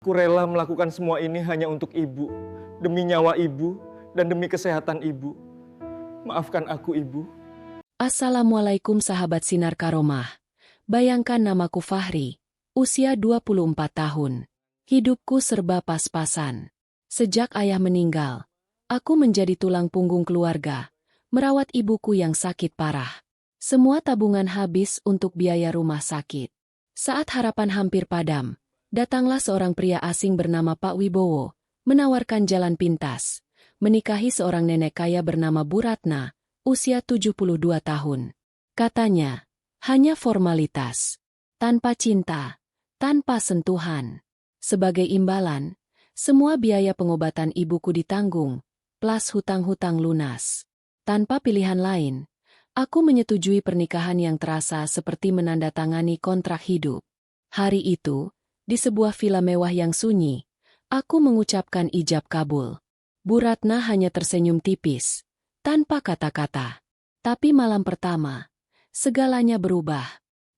Ku rela melakukan semua ini hanya untuk ibu, demi nyawa ibu, dan demi kesehatan ibu. Maafkan aku, ibu. Assalamualaikum sahabat Sinar Karomah. Bayangkan namaku Fahri, usia 24 tahun. Hidupku serba pas-pasan. Sejak ayah meninggal, aku menjadi tulang punggung keluarga, merawat ibuku yang sakit parah. Semua tabungan habis untuk biaya rumah sakit. Saat harapan hampir padam, datanglah seorang pria asing bernama Pak Wibowo, menawarkan jalan pintas, menikahi seorang nenek kaya bernama Bu Ratna, usia 72 tahun. Katanya, hanya formalitas, tanpa cinta, tanpa sentuhan. Sebagai imbalan, semua biaya pengobatan ibuku ditanggung, plus hutang-hutang lunas. Tanpa pilihan lain, aku menyetujui pernikahan yang terasa seperti menandatangani kontrak hidup. Hari itu, di sebuah villa mewah yang sunyi, aku mengucapkan ijab kabul. Bu Ratna hanya tersenyum tipis, tanpa kata-kata. Tapi malam pertama, segalanya berubah.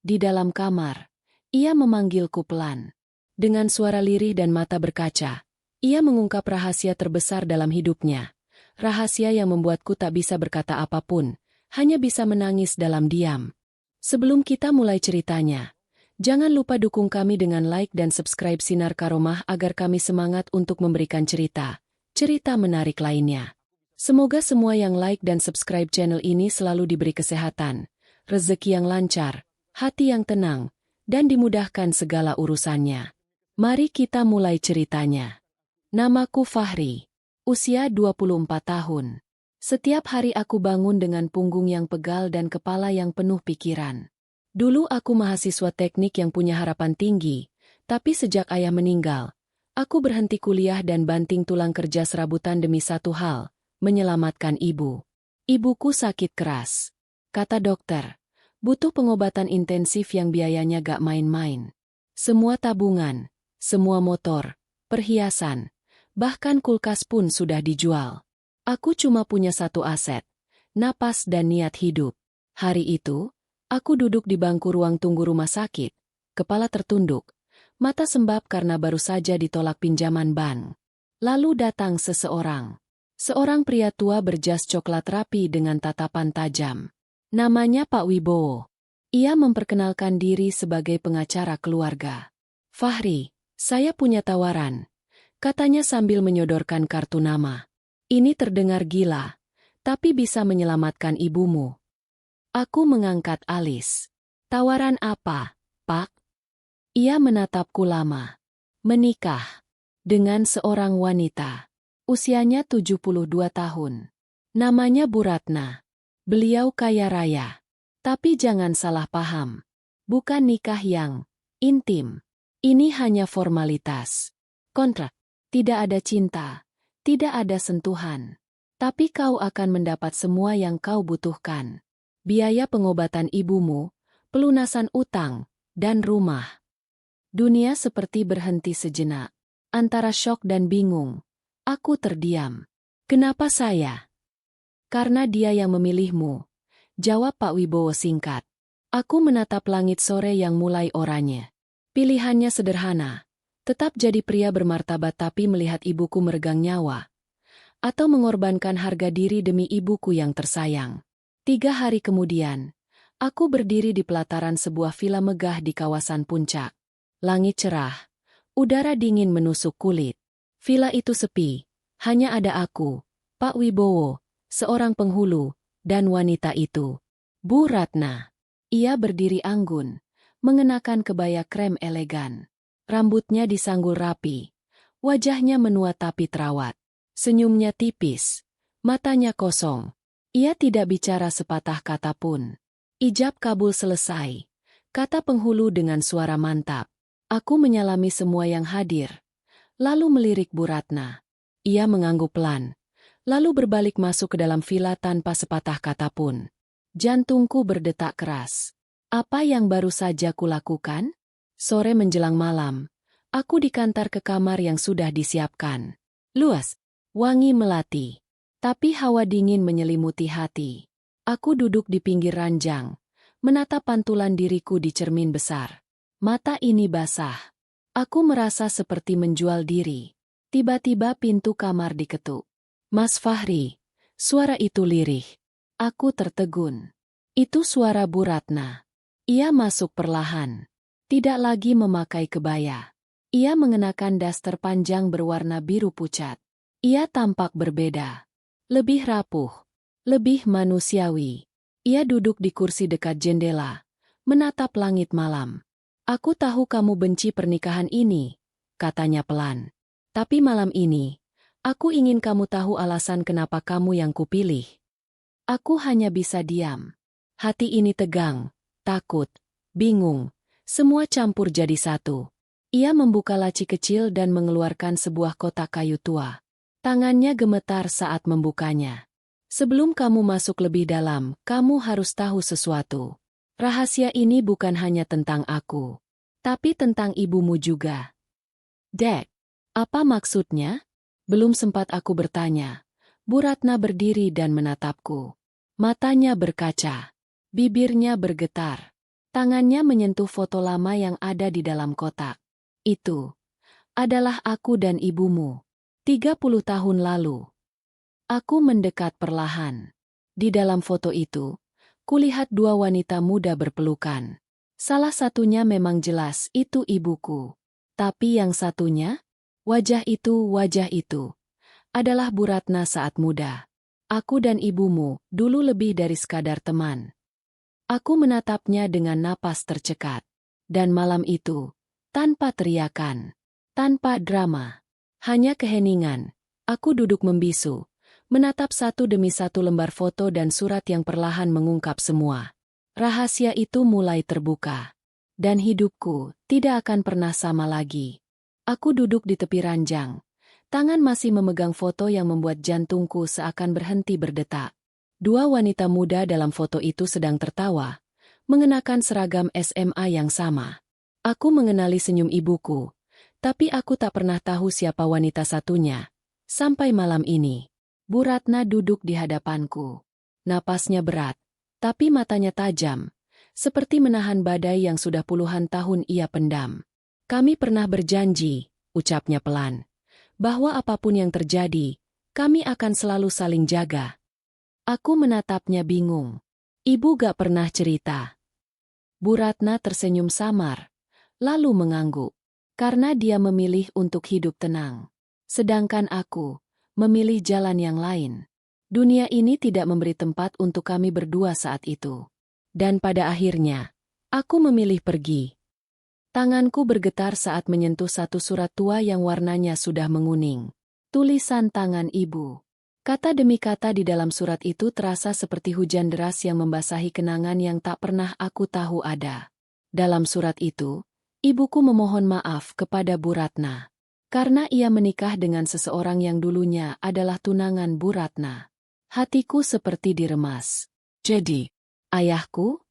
Di dalam kamar, ia memanggilku pelan. Dengan suara lirih dan mata berkaca, ia mengungkap rahasia terbesar dalam hidupnya. Rahasia yang membuatku tak bisa berkata apapun, hanya bisa menangis dalam diam. Sebelum kita mulai ceritanya, jangan lupa dukung kami dengan like dan subscribe Sinar Karomah agar kami semangat untuk memberikan cerita menarik lainnya. Semoga semua yang like dan subscribe channel ini selalu diberi kesehatan, rezeki yang lancar, hati yang tenang, dan dimudahkan segala urusannya. Mari kita mulai ceritanya. Namaku Fahri, usia 24 tahun. Setiap hari aku bangun dengan punggung yang pegal dan kepala yang penuh pikiran. Dulu aku mahasiswa teknik yang punya harapan tinggi, tapi sejak ayah meninggal, aku berhenti kuliah dan banting tulang kerja serabutan demi satu hal, menyelamatkan ibu. Ibuku sakit keras. Kata dokter, butuh pengobatan intensif yang biayanya gak main-main. Semua tabungan, semua motor, perhiasan, bahkan kulkas pun sudah dijual. Aku cuma punya satu aset, napas dan niat hidup. Hari itu, aku duduk di bangku ruang tunggu rumah sakit, kepala tertunduk, mata sembab karena baru saja ditolak pinjaman bank. Lalu datang seseorang. Seorang pria tua berjas coklat rapi dengan tatapan tajam. Namanya Pak Wibowo. Ia memperkenalkan diri sebagai pengacara keluarga. Fahri, saya punya tawaran, katanya sambil menyodorkan kartu nama. Ini terdengar gila, tapi bisa menyelamatkan ibumu. Aku mengangkat alis. Tawaran apa, Pak? Ia menatapku lama. Menikah dengan seorang wanita. Usianya 72 tahun. Namanya Bu Ratna. Beliau kaya raya. Tapi jangan salah paham. Bukan nikah yang intim. Ini hanya formalitas. Kontrak. Tidak ada cinta. Tidak ada sentuhan. Tapi kau akan mendapat semua yang kau butuhkan. Biaya pengobatan ibumu, pelunasan utang, dan rumah. Dunia seperti berhenti sejenak. Antara syok dan bingung. Aku terdiam. Kenapa saya? Karena dia yang memilihmu. Jawab Pak Wibowo singkat. Aku menatap langit sore yang mulai oranye. Pilihannya sederhana. Tetap jadi pria bermartabat tapi melihat ibuku meregang nyawa. Atau mengorbankan harga diri demi ibuku yang tersayang. 3 hari kemudian, aku berdiri di pelataran sebuah villa megah di kawasan puncak. Langit cerah. Udara dingin menusuk kulit. Villa itu sepi. Hanya ada aku, Pak Wibowo, seorang penghulu, dan wanita itu. Bu Ratna. Ia berdiri anggun, mengenakan kebaya krem elegan. Rambutnya disanggul rapi. Wajahnya menua tapi terawat. Senyumnya tipis. Matanya kosong. Ia tidak bicara sepatah kata pun. Ijab kabul selesai. Kata penghulu dengan suara mantap. Aku menyalami semua yang hadir. Lalu melirik Bu Ratna. Ia mengangguk pelan. Lalu berbalik masuk ke dalam villa tanpa sepatah kata pun. Jantungku berdetak keras. Apa yang baru saja kulakukan? Sore menjelang malam, aku dikantar ke kamar yang sudah disiapkan. Luas, wangi melati, tapi hawa dingin menyelimuti hati. Aku duduk di pinggir ranjang, menatap pantulan diriku di cermin besar. Mata ini basah. Aku merasa seperti menjual diri. Tiba-tiba pintu kamar diketuk. Mas Fahri, suara itu lirih. Aku tertegun. Itu suara Bu Ratna. Ia masuk perlahan. Tidak lagi memakai kebaya. Ia mengenakan daster panjang berwarna biru pucat. Ia tampak berbeda. Lebih rapuh. Lebih manusiawi. Ia duduk di kursi dekat jendela, menatap langit malam. Aku tahu kamu benci pernikahan ini, katanya pelan. Tapi malam ini, aku ingin kamu tahu alasan kenapa kamu yang kupilih. Aku hanya bisa diam. Hati ini tegang, takut, bingung, semua campur jadi satu. Ia membuka laci kecil dan mengeluarkan sebuah kotak kayu tua. Tangannya gemetar saat membukanya. Sebelum kamu masuk lebih dalam, kamu harus tahu sesuatu. Rahasia ini bukan hanya tentang aku, tapi tentang ibumu juga. Dek, apa maksudnya? Belum sempat aku bertanya. Bu Ratna berdiri dan menatapku. Matanya berkaca. Bibirnya bergetar. Tangannya menyentuh foto lama yang ada di dalam kotak. Itu adalah aku dan ibumu. 30 tahun lalu. Aku mendekat perlahan. Di dalam foto itu, kulihat dua wanita muda berpelukan. Salah satunya memang jelas itu ibuku. Tapi yang satunya, wajah itu, adalah Bu Ratna saat muda. Aku dan ibumu dulu lebih dari sekadar teman. Aku menatapnya dengan napas tercekat. Dan malam itu, tanpa teriakan, tanpa drama, hanya keheningan, aku duduk membisu, menatap satu demi satu lembar foto dan surat yang perlahan mengungkap semua. Rahasia itu mulai terbuka. Dan hidupku tidak akan pernah sama lagi. Aku duduk di tepi ranjang. Tangan masih memegang foto yang membuat jantungku seakan berhenti berdetak. Dua wanita muda dalam foto itu sedang tertawa, mengenakan seragam SMA yang sama. Aku mengenali senyum ibuku, tapi aku tak pernah tahu siapa wanita satunya. Sampai malam ini, Bu Ratna duduk di hadapanku. Napasnya berat, tapi matanya tajam, seperti menahan badai yang sudah puluhan tahun ia pendam. Kami pernah berjanji, ucapnya pelan, bahwa apapun yang terjadi, kami akan selalu saling jaga. Aku menatapnya bingung. Ibu gak pernah cerita. Bu Ratna tersenyum samar, lalu mengangguk, karena dia memilih untuk hidup tenang. Sedangkan aku memilih jalan yang lain. Dunia ini tidak memberi tempat untuk kami berdua saat itu. Dan pada akhirnya, aku memilih pergi. Tanganku bergetar saat menyentuh satu surat tua yang warnanya sudah menguning. Tulisan tangan ibu. Kata demi kata di dalam surat itu terasa seperti hujan deras yang membasahi kenangan yang tak pernah aku tahu ada. Dalam surat itu, ibuku memohon maaf kepada Bu Ratna. Karena ia menikah dengan seseorang yang dulunya adalah tunangan Bu Ratna. Hatiku seperti diremas. Jadi, ayahku?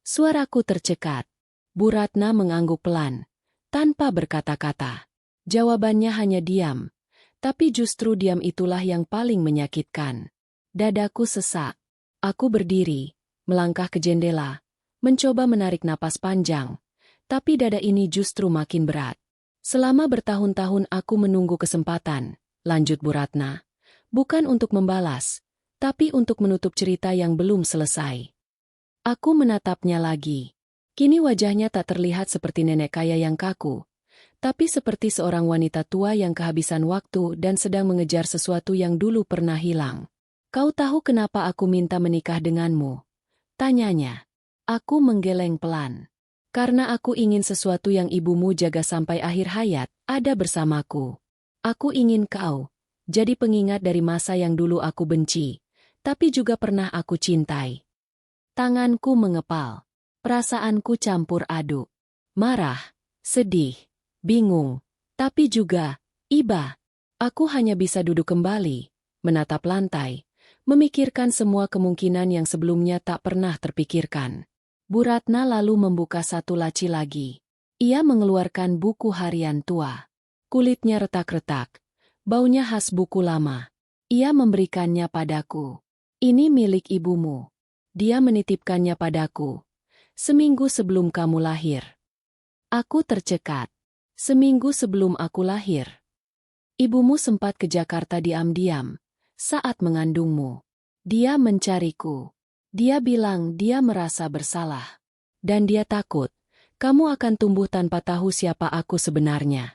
Suaraku tercekat. Bu Ratna mengangguk pelan, tanpa berkata-kata. Jawabannya hanya diam. Tapi justru diam itulah yang paling menyakitkan. Dadaku sesak. Aku berdiri, melangkah ke jendela, mencoba menarik napas panjang. Tapi dada ini justru makin berat. Selama bertahun-tahun aku menunggu kesempatan, lanjut Bu Ratna. Bukan untuk membalas, tapi untuk menutup cerita yang belum selesai. Aku menatapnya lagi. Kini wajahnya tak terlihat seperti nenek kaya yang kaku, tapi seperti seorang wanita tua yang kehabisan waktu dan sedang mengejar sesuatu yang dulu pernah hilang. Kau tahu kenapa aku minta menikah denganmu? Tanyanya. Aku menggeleng pelan. Karena aku ingin sesuatu yang ibumu jaga sampai akhir hayat, ada bersamaku. Aku ingin kau jadi pengingat dari masa yang dulu aku benci, tapi juga pernah aku cintai. Tanganku mengepal. Perasaanku campur aduk. Marah, sedih, bingung, tapi juga iba. Aku hanya bisa duduk kembali, menatap lantai, memikirkan semua kemungkinan yang sebelumnya tak pernah terpikirkan. Bu Ratna lalu membuka satu laci lagi. Ia mengeluarkan buku harian tua. Kulitnya retak-retak, baunya khas buku lama. Ia memberikannya padaku. Ini milik ibumu. Dia menitipkannya padaku seminggu sebelum kamu lahir. Aku tercekat. Seminggu sebelum aku lahir, ibumu sempat ke Jakarta diam-diam saat mengandungmu. Dia mencariku. Dia bilang dia merasa bersalah. Dan dia takut kamu akan tumbuh tanpa tahu siapa aku sebenarnya.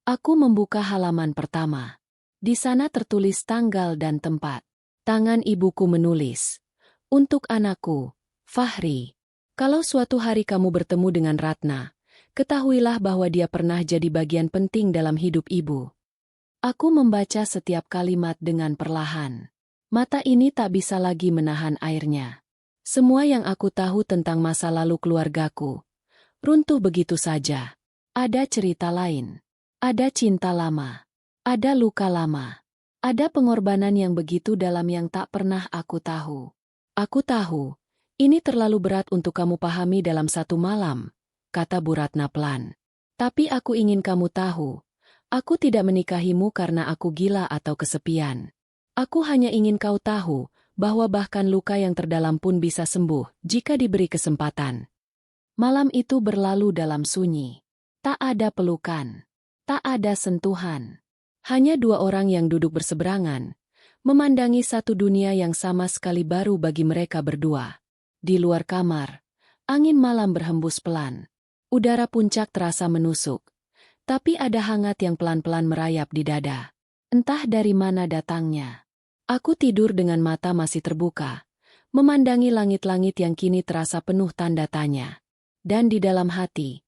Aku membuka halaman pertama. Di sana tertulis tanggal dan tempat. Tangan ibuku menulis, "Untuk anakku, Fahri. Kalau suatu hari kamu bertemu dengan Ratna, ketahuilah bahwa dia pernah jadi bagian penting dalam hidup ibu." Aku membaca setiap kalimat dengan perlahan. Mata ini tak bisa lagi menahan airnya. Semua yang aku tahu tentang masa lalu keluargaku runtuh begitu saja. Ada cerita lain. Ada cinta lama. Ada luka lama. Ada pengorbanan yang begitu dalam yang tak pernah aku tahu. Aku tahu, ini terlalu berat untuk kamu pahami dalam satu malam, kata Bu Ratna pelan. Tapi aku ingin kamu tahu, aku tidak menikahimu karena aku gila atau kesepian. Aku hanya ingin kau tahu bahwa bahkan luka yang terdalam pun bisa sembuh jika diberi kesempatan. Malam itu berlalu dalam sunyi. Tak ada pelukan. Tak ada sentuhan. Hanya dua orang yang duduk berseberangan, memandangi satu dunia yang sama sekali baru bagi mereka berdua. Di luar kamar, angin malam berhembus pelan. Udara puncak terasa menusuk. Tapi ada hangat yang pelan-pelan merayap di dada. Entah dari mana datangnya. Aku tidur dengan mata masih terbuka, memandangi langit-langit yang kini terasa penuh tanda tanya. Dan di dalam hati,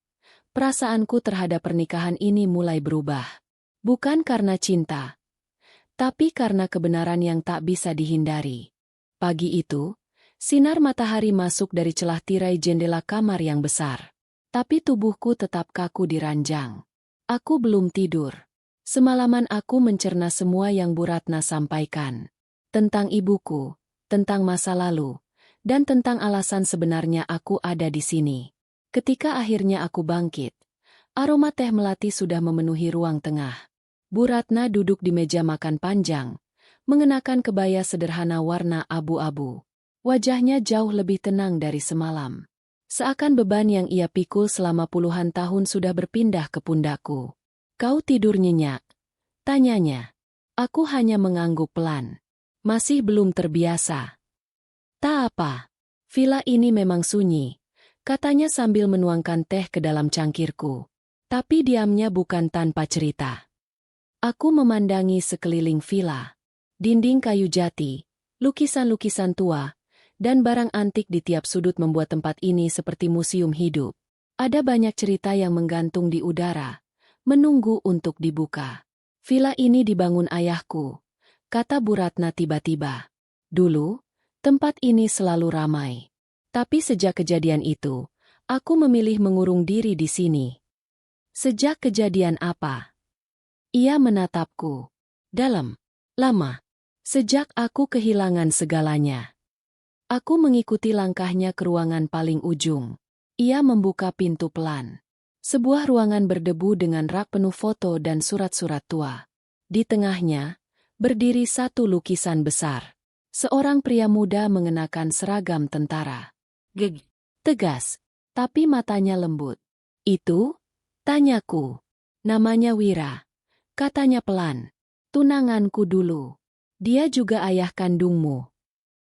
perasaanku terhadap pernikahan ini mulai berubah. Bukan karena cinta, tapi karena kebenaran yang tak bisa dihindari. Pagi itu, sinar matahari masuk dari celah tirai jendela kamar yang besar. Tapi tubuhku tetap kaku di ranjang. Aku belum tidur. Semalaman aku mencerna semua yang Bu Ratna sampaikan. Tentang ibuku, tentang masa lalu, dan tentang alasan sebenarnya aku ada di sini. Ketika akhirnya aku bangkit, aroma teh melati sudah memenuhi ruang tengah. Bu Ratna duduk di meja makan panjang, mengenakan kebaya sederhana warna abu-abu. Wajahnya jauh lebih tenang dari semalam. Seakan beban yang ia pikul selama puluhan tahun sudah berpindah ke pundakku. Kau tidur nyenyak? Tanyanya. Aku hanya mengangguk pelan. Masih belum terbiasa. Tak apa. Villa ini memang sunyi, katanya sambil menuangkan teh ke dalam cangkirku. Tapi diamnya bukan tanpa cerita. Aku memandangi sekeliling villa. Dinding kayu jati, lukisan-lukisan tua, dan barang antik di tiap sudut membuat tempat ini seperti museum hidup. Ada banyak cerita yang menggantung di udara, menunggu untuk dibuka. Villa ini dibangun ayahku, kata Bu Ratna tiba-tiba. Dulu, tempat ini selalu ramai. Tapi sejak kejadian itu, aku memilih mengurung diri di sini. Sejak kejadian apa? Ia menatapku. Dalam. Lama. Sejak aku kehilangan segalanya. Aku mengikuti langkahnya ke ruangan paling ujung. Ia membuka pintu pelan. Sebuah ruangan berdebu dengan rak penuh foto dan surat-surat tua. Di tengahnya, berdiri satu lukisan besar. Seorang pria muda mengenakan seragam tentara. Tegas, tapi matanya lembut. Itu? Tanyaku. Namanya Wira. Katanya pelan. Tunanganku dulu. Dia juga ayah kandungmu.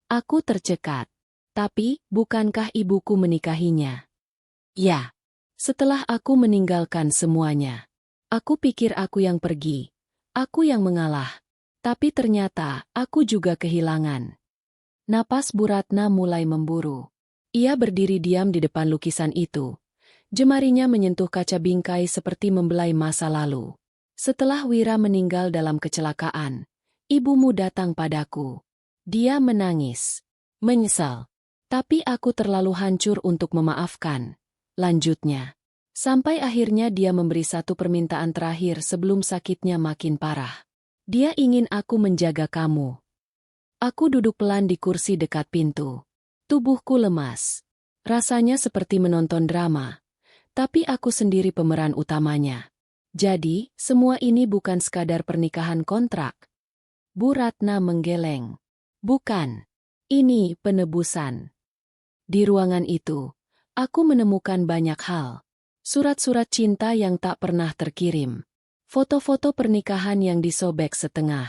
Aku tercekat. Tapi, bukankah ibuku menikahinya? Ya. Setelah aku meninggalkan semuanya. Aku pikir aku yang pergi. Aku yang mengalah. Tapi ternyata, aku juga kehilangan. Napas Bu Ratna mulai memburu. Ia berdiri diam di depan lukisan itu. Jemarinya menyentuh kaca bingkai seperti membelai masa lalu. Setelah Wira meninggal dalam kecelakaan, ibumu datang padaku. Dia menangis. Menyesal. Tapi aku terlalu hancur untuk memaafkan. Lanjutnya. Sampai akhirnya dia memberi satu permintaan terakhir sebelum sakitnya makin parah. Dia ingin aku menjaga kamu. Aku duduk pelan di kursi dekat pintu. Tubuhku lemas. Rasanya seperti menonton drama. Tapi aku sendiri pemeran utamanya. Jadi, semua ini bukan sekadar pernikahan kontrak. Bu Ratna menggeleng. Bukan. Ini penebusan. Di ruangan itu, aku menemukan banyak hal. Surat-surat cinta yang tak pernah terkirim. Foto-foto pernikahan yang disobek setengah.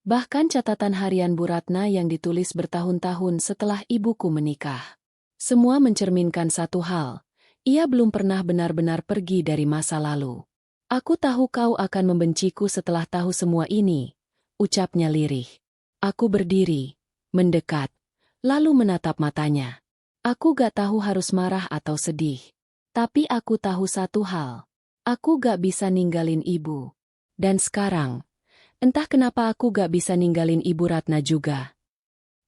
Bahkan catatan harian Bu Ratna yang ditulis bertahun-tahun setelah ibuku menikah. Semua mencerminkan satu hal. Ia belum pernah benar-benar pergi dari masa lalu. Aku tahu kau akan membenciku setelah tahu semua ini, ucapnya lirih. Aku berdiri, mendekat, lalu menatap matanya. Aku gak tahu harus marah atau sedih. Tapi aku tahu satu hal. Aku gak bisa ninggalin ibu. Dan sekarang, entah kenapa aku gak bisa ninggalin Ibu Ratna juga.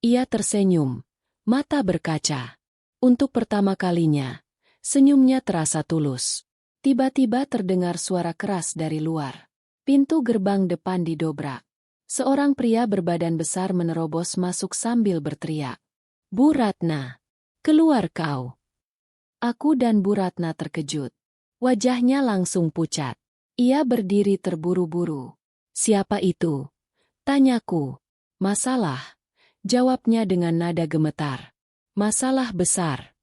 Ia tersenyum, mata berkaca. Untuk pertama kalinya, senyumnya terasa tulus. Tiba-tiba terdengar suara keras dari luar. Pintu gerbang depan didobrak. Seorang pria berbadan besar menerobos masuk sambil berteriak. Bu Ratna, keluar kau. Aku dan Bu Ratna terkejut. Wajahnya langsung pucat. Ia berdiri terburu-buru. Siapa itu? Tanyaku. Masalah? Jawabnya dengan nada gemetar. Masalah besar.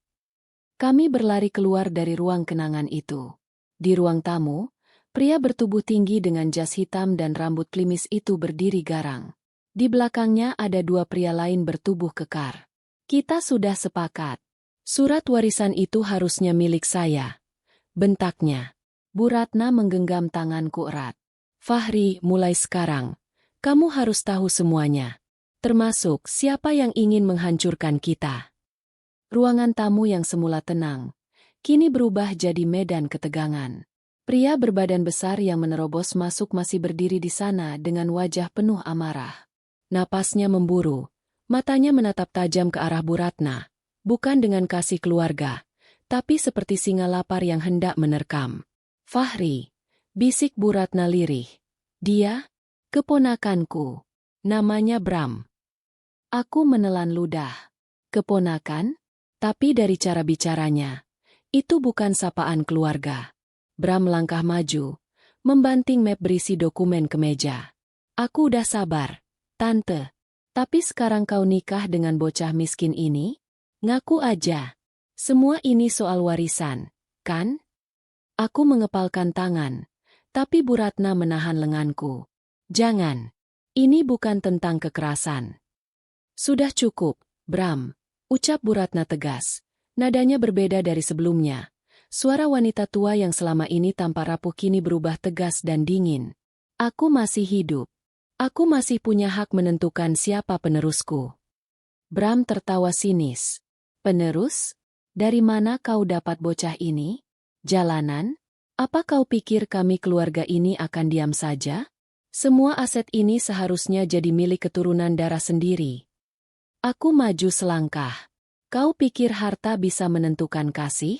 Kami berlari keluar dari ruang kenangan itu. Di ruang tamu, pria bertubuh tinggi dengan jas hitam dan rambut klimis itu berdiri garang. Di belakangnya ada dua pria lain bertubuh kekar. Kita sudah sepakat. Surat warisan itu harusnya milik saya. Bentaknya. Bu Ratna menggenggam tanganku erat. Fahri, mulai sekarang, kamu harus tahu semuanya. Termasuk siapa yang ingin menghancurkan kita. Ruangan tamu yang semula tenang, kini berubah jadi medan ketegangan. Pria berbadan besar yang menerobos masuk masih berdiri di sana dengan wajah penuh amarah. Napasnya memburu, matanya menatap tajam ke arah Bu Ratna. Bukan dengan kasih keluarga, tapi seperti singa lapar yang hendak menerkam. Fahri, bisik Bu Ratna lirih. Dia, keponakanku. Namanya Bram. Aku menelan ludah. Keponakan? Tapi dari cara bicaranya, itu bukan sapaan keluarga. Bram langkah maju, membanting map berisi dokumen ke meja. Aku udah sabar, Tante. Tapi sekarang kau nikah dengan bocah miskin ini? Ngaku aja. Semua ini soal warisan, kan? Aku mengepalkan tangan, tapi Bu Ratna menahan lenganku. Jangan. Ini bukan tentang kekerasan. Sudah cukup, Bram, ucap Bu Ratna tegas. Nadanya berbeda dari sebelumnya. Suara wanita tua yang selama ini tampak rapuh kini berubah tegas dan dingin. Aku masih hidup. Aku masih punya hak menentukan siapa penerusku. Bram tertawa sinis. Penerus? Dari mana kau dapat bocah ini? Jalanan? Apa kau pikir kami keluarga ini akan diam saja? Semua aset ini seharusnya jadi milik keturunan darah sendiri. Aku maju selangkah. Kau pikir harta bisa menentukan kasih?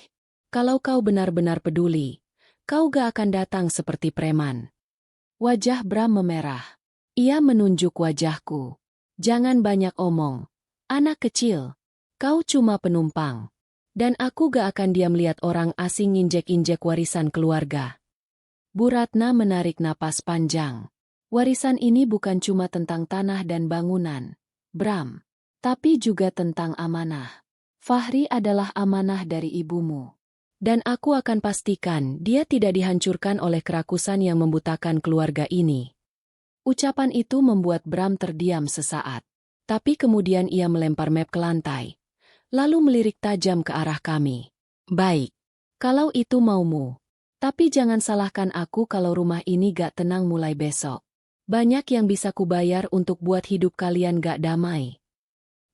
Kalau kau benar-benar peduli, kau gak akan datang seperti preman. Wajah Bram memerah. Ia menunjuk wajahku. Jangan banyak omong. Anak kecil. Kau cuma penumpang. Dan aku gak akan diam lihat orang asing injek-injek warisan keluarga. Bu Ratna menarik napas panjang. Warisan ini bukan cuma tentang tanah dan bangunan, Bram. Tapi juga tentang amanah. Fahri adalah amanah dari ibumu. Dan aku akan pastikan dia tidak dihancurkan oleh kerakusan yang membutakan keluarga ini. Ucapan itu membuat Bram terdiam sesaat. Tapi kemudian ia melempar map ke lantai. Lalu melirik tajam ke arah kami. Baik. Kalau itu maumu. Tapi jangan salahkan aku kalau rumah ini gak tenang mulai besok. Banyak yang bisa kubayar untuk buat hidup kalian gak damai.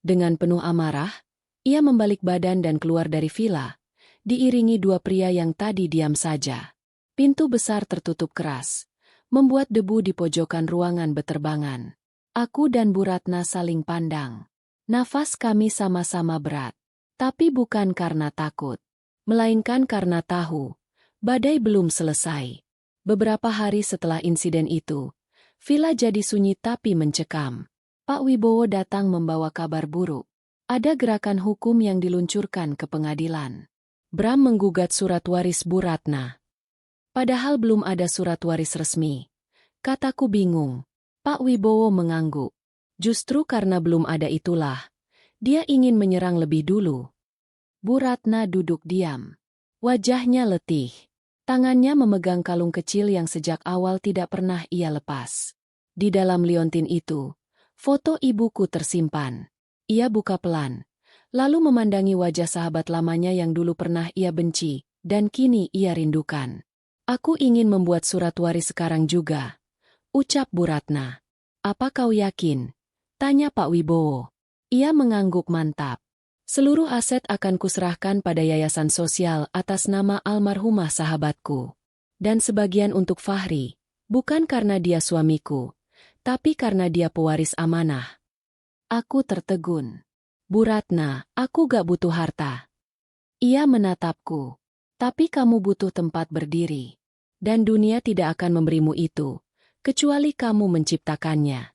Dengan penuh amarah, ia membalik badan dan keluar dari villa, diiringi dua pria yang tadi diam saja. Pintu besar tertutup keras, membuat debu di pojokan ruangan beterbangan. Aku dan Bu Ratna saling pandang. Nafas kami sama-sama berat. Tapi bukan karena takut, melainkan karena tahu, badai belum selesai. Beberapa hari setelah insiden itu, villa jadi sunyi tapi mencekam. Pak Wibowo datang membawa kabar buruk. Ada gerakan hukum yang diluncurkan ke pengadilan. Bram menggugat surat waris Bu Ratna. Padahal belum ada surat waris resmi. Kataku bingung. Pak Wibowo mengangguk. Justru karena belum ada itulah, dia ingin menyerang lebih dulu. Bu Ratna duduk diam. Wajahnya letih. Tangannya memegang kalung kecil yang sejak awal tidak pernah ia lepas. Di dalam liontin itu, foto ibuku tersimpan. Ia buka pelan, lalu memandangi wajah sahabat lamanya yang dulu pernah ia benci, dan kini ia rindukan. Aku ingin membuat surat waris sekarang juga, ucap Bu Ratna. Apa kau yakin? Tanya Pak Wibowo. Ia mengangguk mantap. Seluruh aset akan kuserahkan pada yayasan sosial atas nama almarhumah sahabatku. Dan sebagian untuk Fahri, bukan karena dia suamiku, tapi karena dia pewaris amanah. Aku tertegun. Bu Ratna, aku gak butuh harta. Ia menatapku. Tapi kamu butuh tempat berdiri. Dan dunia tidak akan memberimu itu, kecuali kamu menciptakannya.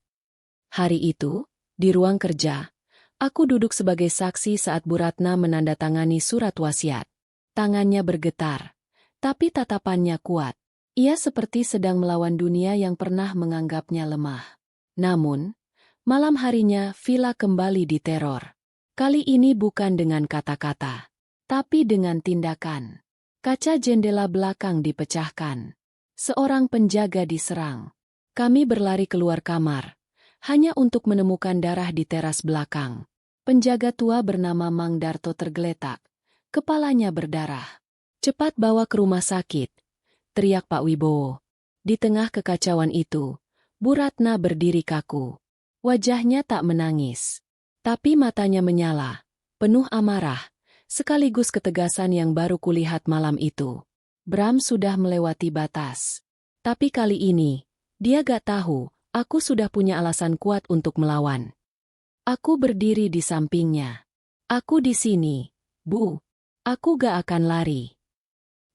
Hari itu, di ruang kerja, aku duduk sebagai saksi saat Bu Ratna menandatangani surat wasiat. Tangannya bergetar, tapi tatapannya kuat. Ia seperti sedang melawan dunia yang pernah menganggapnya lemah. Namun, malam harinya villa kembali diteror. Kali ini bukan dengan kata-kata, tapi dengan tindakan. Kaca jendela belakang dipecahkan. Seorang penjaga diserang. Kami berlari keluar kamar, hanya untuk menemukan darah di teras belakang. Penjaga tua bernama Mang Darto tergeletak. Kepalanya berdarah. Cepat bawa ke rumah sakit, teriak Pak Wibowo. Di tengah kekacauan itu, Bu Ratna berdiri kaku. Wajahnya tak menangis, tapi matanya menyala, penuh amarah, sekaligus ketegasan yang baru kulihat malam itu. Bram sudah melewati batas. Tapi kali ini, dia gak tahu, aku sudah punya alasan kuat untuk melawan. Aku berdiri di sampingnya. Aku di sini, Bu. Aku gak akan lari.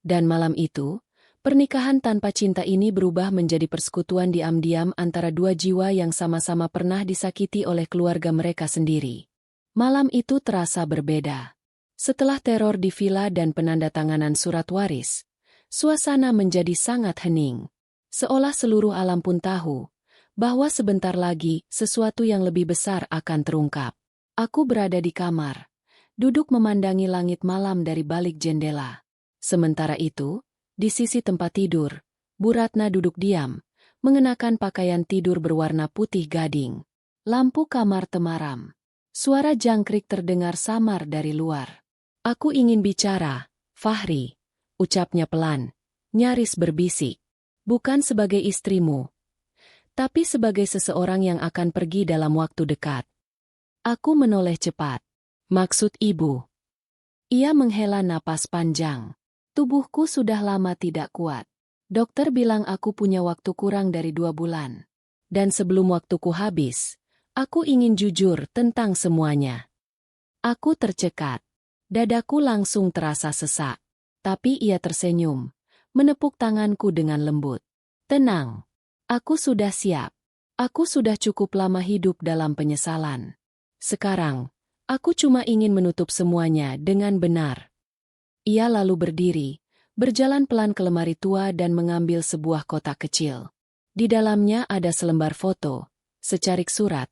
Dan malam itu, pernikahan tanpa cinta ini berubah menjadi persekutuan diam-diam antara dua jiwa yang sama-sama pernah disakiti oleh keluarga mereka sendiri. Malam itu terasa berbeda. Setelah teror di villa dan penandatanganan surat waris, suasana menjadi sangat hening. Seolah seluruh alam pun tahu bahwa sebentar lagi sesuatu yang lebih besar akan terungkap. Aku berada di kamar, duduk memandangi langit malam dari balik jendela. Sementara itu, di sisi tempat tidur, Bu Ratna duduk diam, mengenakan pakaian tidur berwarna putih gading. Lampu kamar temaram. Suara jangkrik terdengar samar dari luar. Aku ingin bicara, Fahri, ucapnya pelan, nyaris berbisik. Bukan sebagai istrimu, tapi sebagai seseorang yang akan pergi dalam waktu dekat. Aku menoleh cepat. Maksud ibu? Ia menghela napas panjang. Tubuhku sudah lama tidak kuat. Dokter bilang aku punya waktu kurang dari 2 bulan. Dan sebelum waktuku habis, aku ingin jujur tentang semuanya. Aku tercekat. Dadaku langsung terasa sesak. Tapi ia tersenyum, menepuk tanganku dengan lembut. Tenang. Aku sudah siap. Aku sudah cukup lama hidup dalam penyesalan. Sekarang, aku cuma ingin menutup semuanya dengan benar. Ia lalu berdiri, berjalan pelan ke lemari tua dan mengambil sebuah kotak kecil. Di dalamnya ada selembar foto, secarik surat,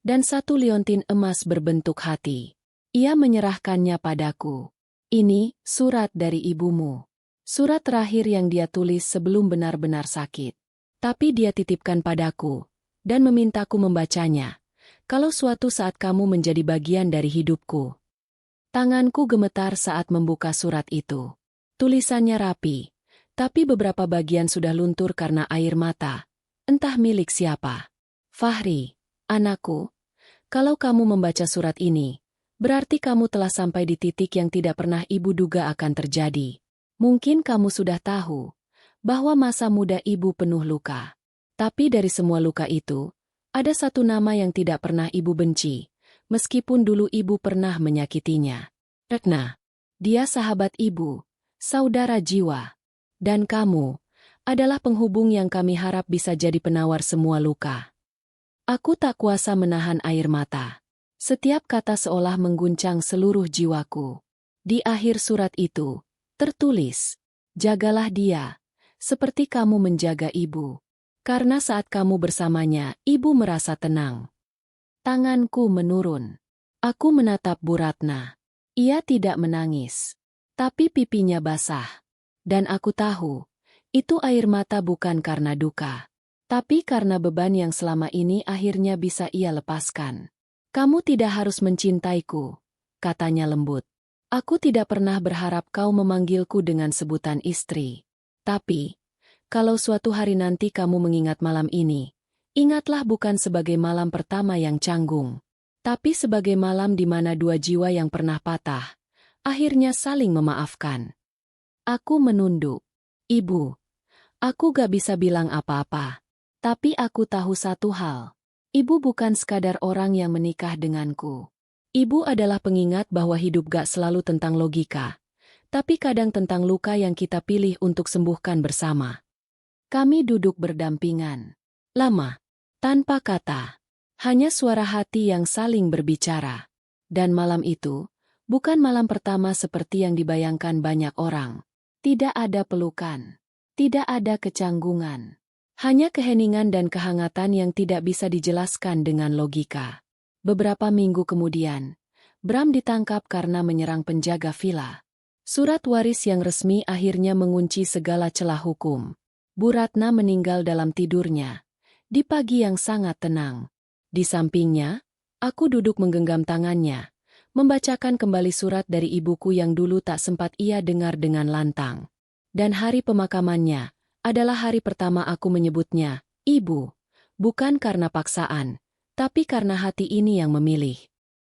dan satu liontin emas berbentuk hati. Ia menyerahkannya padaku. Ini surat dari ibumu. Surat terakhir yang dia tulis sebelum benar-benar sakit. Tapi dia titipkan padaku, dan memintaku membacanya, kalau suatu saat kamu menjadi bagian dari hidupku. Tanganku gemetar saat membuka surat itu. Tulisannya rapi, tapi beberapa bagian sudah luntur karena air mata. Entah milik siapa. Fahri, anakku, kalau kamu membaca surat ini, berarti kamu telah sampai di titik yang tidak pernah ibu duga akan terjadi. Mungkin kamu sudah tahu bahwa masa muda ibu penuh luka. Tapi dari semua luka itu, ada satu nama yang tidak pernah ibu benci, meskipun dulu ibu pernah menyakitinya. Ratna. Dia sahabat ibu, saudara jiwa. Dan kamu adalah penghubung yang kami harap bisa jadi penawar semua luka. Aku tak kuasa menahan air mata. Setiap kata seolah mengguncang seluruh jiwaku. Di akhir surat itu, tertulis, jagalah dia, seperti kamu menjaga ibu. Karena saat kamu bersamanya, ibu merasa tenang. Tanganku menurun. Aku menatap Bu Ratna. Ia tidak menangis. Tapi pipinya basah. Dan aku tahu, itu air mata bukan karena duka, tapi karena beban yang selama ini akhirnya bisa ia lepaskan. Kamu tidak harus mencintaiku, katanya lembut. Aku tidak pernah berharap kau memanggilku dengan sebutan istri. Tapi, kalau suatu hari nanti kamu mengingat malam ini, ingatlah bukan sebagai malam pertama yang canggung, tapi sebagai malam di mana dua jiwa yang pernah patah, akhirnya saling memaafkan. Aku menunduk. Ibu, aku gak bisa bilang apa-apa. Tapi aku tahu satu hal. Ibu bukan sekadar orang yang menikah denganku. Ibu adalah pengingat bahwa hidup gak selalu tentang logika, tapi kadang tentang luka yang kita pilih untuk sembuhkan bersama. Kami duduk berdampingan. Lama. Tanpa kata. Hanya suara hati yang saling berbicara. Dan malam itu, bukan malam pertama seperti yang dibayangkan banyak orang. Tidak ada pelukan. Tidak ada kecanggungan. Hanya keheningan dan kehangatan yang tidak bisa dijelaskan dengan logika. Beberapa minggu kemudian, Bram ditangkap karena menyerang penjaga villa. Surat waris yang resmi akhirnya mengunci segala celah hukum. Bu Ratna meninggal dalam tidurnya, di pagi yang sangat tenang. Di sampingnya, aku duduk menggenggam tangannya, membacakan kembali surat dari ibuku yang dulu tak sempat ia dengar dengan lantang. Dan hari pemakamannya adalah hari pertama aku menyebutnya, Ibu, bukan karena paksaan, tapi karena hati ini yang memilih.